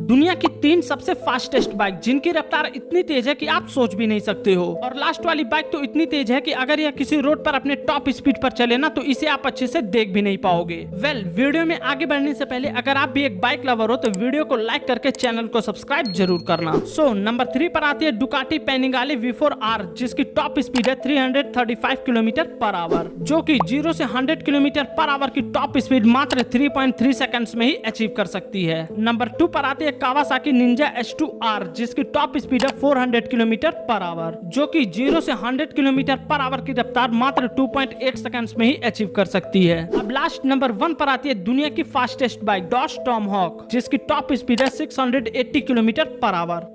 दुनिया की 3 सबसे फास्टेस्ट बाइक जिनकी रफ्तार इतनी तेज है कि आप सोच भी नहीं सकते हो। और लास्ट वाली बाइक तो इतनी तेज है कि अगर यह किसी रोड पर अपने टॉप स्पीड पर चले ना तो इसे आप अच्छे से देख भी नहीं पाओगे। वीडियो में आगे बढ़ने से पहले अगर आप भी एक बाइक लवर हो तो वीडियो को लाइक करके चैनल को सब्सक्राइब जरूर करना। नंबर 3 पर आती है डुकाटी पैनिगाले V4R जिसकी टॉप स्पीड है 335 किलोमीटर पर आवर, जो कि 0 से 100 किलोमीटर पर आवर की टॉप स्पीड मात्र 3.3 सेकंड्स में ही अचीव कर सकती है। नंबर 2 पर आती है कावासाकी निंजा H2R जिसकी टॉप स्पीड है 400 किलोमीटर पर आवर, जो कि 0 से 100 किलोमीटर पर आवर की रफ्तार मात्र 2.8 सेकंड्स में ही अचीव कर सकती है। अब लास्ट नंबर 1 पर आती है दुनिया की फास्टेस्ट बाइक डॉज टॉमहॉक जिसकी टॉप स्पीड है 680 किलोमीटर पर आवर।